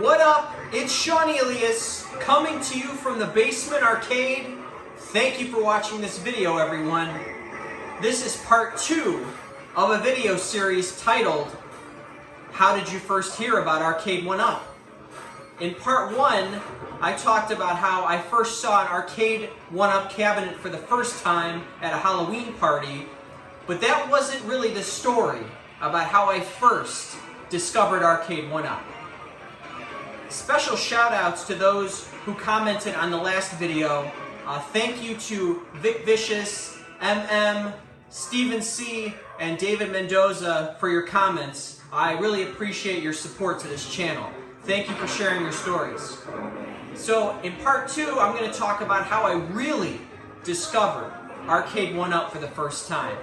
What up? It's Seaneleous coming to you from the Basement Arcade. Thank you for watching this video, everyone. This is part 2 of a video series titled, How Did You First Hear About Arcade1UP? In part 1, I talked about how I first saw an Arcade1UP cabinet for the first time at a Halloween party, but that wasn't really the story about how I first discovered Arcade1UP. Special shout outs to those who commented on the last video. Thank you to Vic Vicious, MM, Stephen C, and David Mendoza for your comments. I really appreciate your support to this channel. Thank you for sharing your stories. So in part 2, I'm going to talk about how I really discovered Arcade1UP for the first time.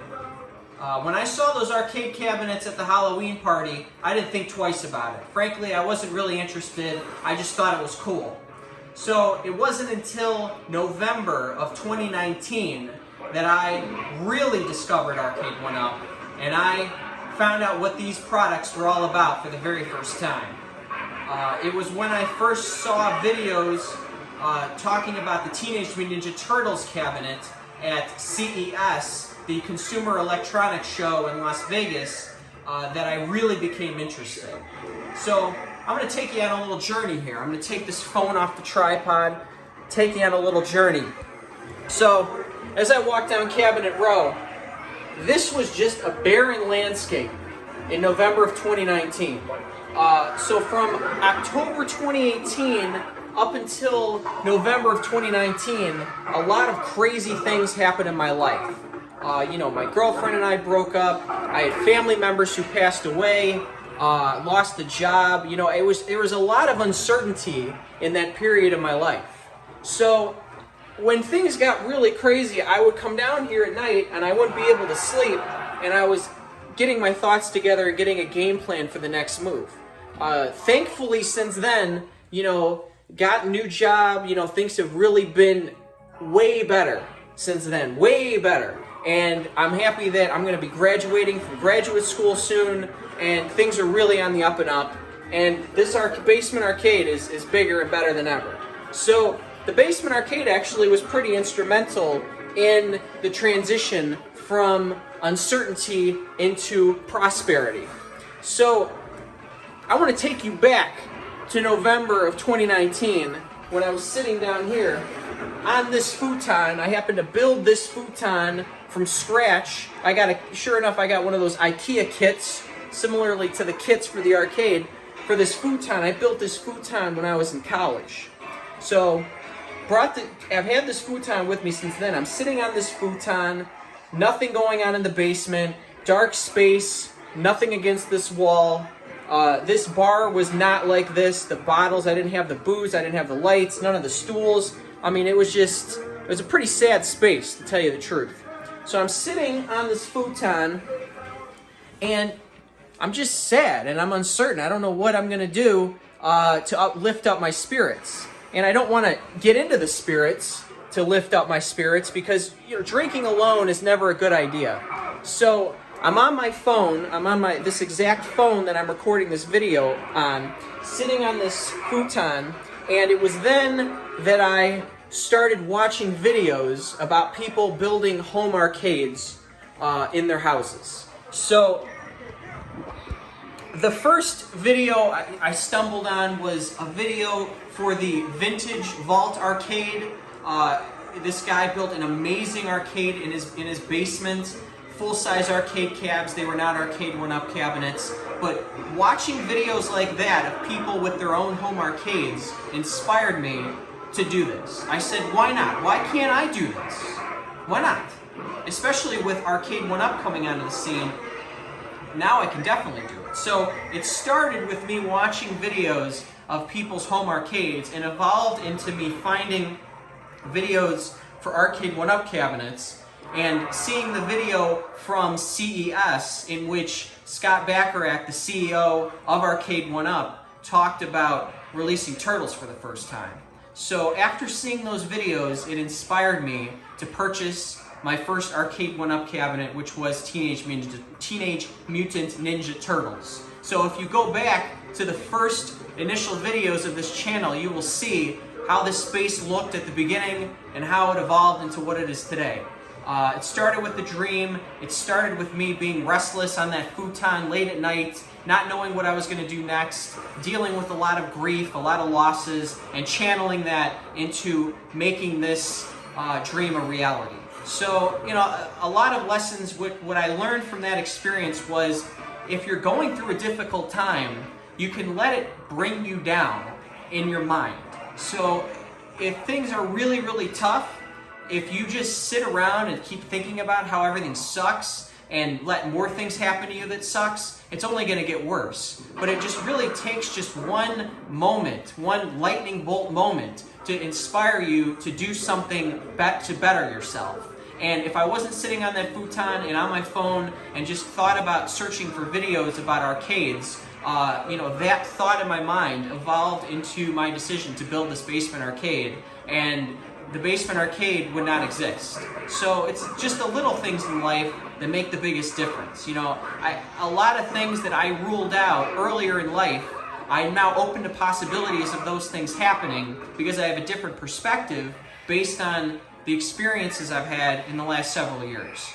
When I saw those arcade cabinets at the Halloween party, I didn't think twice about it. Frankly, I wasn't really interested. I just thought it was cool. So it wasn't until November of 2019 that I really discovered Arcade1UP, and I found out what these products were all about for the very first time. It was when I first saw videos talking about the Teenage Mutant Ninja Turtles cabinet at CES, the Consumer Electronics Show in Las Vegas, that I really became interested. So I'm going to take you on a little journey here. I'm going to take this phone off the tripod, take you on a little journey. So as I walk down Cabinet Row, this was just a barren landscape in November of 2019. So from October 2018 up until November of 2019, a lot of crazy things happened in my life. My girlfriend and I broke up. I had family members who passed away, lost a job. There was a lot of uncertainty in that period of my life. So when things got really crazy, I would come down here at night and I wouldn't be able to sleep, and I was getting my thoughts together and getting a game plan for the next move. Thankfully, since then, got a new job, things have really been way better since then, way better. And I'm happy that I'm going to be graduating from graduate school soon, and things are really on the up and up. And this Basement Arcade is bigger and better than ever. So the Basement Arcade actually was pretty instrumental in the transition from uncertainty into prosperity. So I want to take you back to November of 2019 when I was sitting down here on this futon. I happened to build this futon from scratch. Sure enough, I got one of those IKEA kits, similarly to the kits for the arcade. For this futon, I built this futon when I was in college. So I've had this futon with me since then. I'm sitting on this futon, nothing going on in the basement, dark space, nothing against this wall. This bar was not like this. The bottles, I didn't have the booze, I didn't have the lights, none of the stools. I mean, it was a pretty sad space, to tell you the truth. So I'm sitting on this futon, and I'm just sad, and I'm uncertain. I don't know what I'm going to do to lift up my spirits. And I don't want to get into the spirits to lift up my spirits, because drinking alone is never a good idea. So I'm on my phone, this exact phone that I'm recording this video on, sitting on this futon, and it was then that I started watching videos about people building home arcades in their houses. So the first video I stumbled on was a video for the Vintage Vault Arcade. This guy built an amazing arcade in his basement. Full-size arcade cabs. They were not Arcade1UP cabinets, but watching videos like that of people with their own home arcades inspired me to do this. I said, why not? Why can't I do this? Why not? Especially with Arcade1UP coming onto the scene, now I can definitely do it. So it started with me watching videos of people's home arcades and evolved into me finding videos for Arcade1UP cabinets and seeing the video from CES in which Scott Bacharach, the CEO of Arcade1UP, talked about releasing Turtles for the first time. So after seeing those videos, it inspired me to purchase my first Arcade1UP cabinet, which was Teenage Mutant Ninja Turtles. So if you go back to the first initial videos of this channel, you will see how this space looked at the beginning and how it evolved into what it is today. It started with the dream. It started with me being restless on that futon late at night, not knowing what I was going to do next, dealing with a lot of grief, a lot of losses, and channeling that into making this dream a reality. So, you know, a lot of lessons, what I learned from that experience was, if you're going through a difficult time, you can let it bring you down in your mind. So if things are really, really tough, if you just sit around and keep thinking about how everything sucks and let more things happen to you that sucks, it's only going to get worse. But it just really takes just one moment, one lightning bolt moment to inspire you to do something to better yourself. And if I wasn't sitting on that futon and on my phone and just thought about searching for videos about arcades, you know, that thought in my mind evolved into my decision to build this basement arcade, and the basement arcade would not exist. So it's just the little things in life that make the biggest difference. You know, a lot of things that I ruled out earlier in life, I'm now open to possibilities of those things happening because I have a different perspective based on the experiences I've had in the last several years.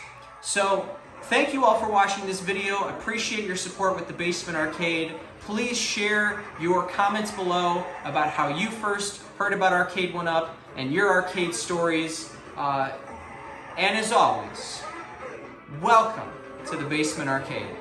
So thank you all for watching this video. I appreciate your support with the Basement Arcade. Please share your comments below about how you first heard about Arcade1UP and your arcade stories. And as always, welcome to the Basement Arcade.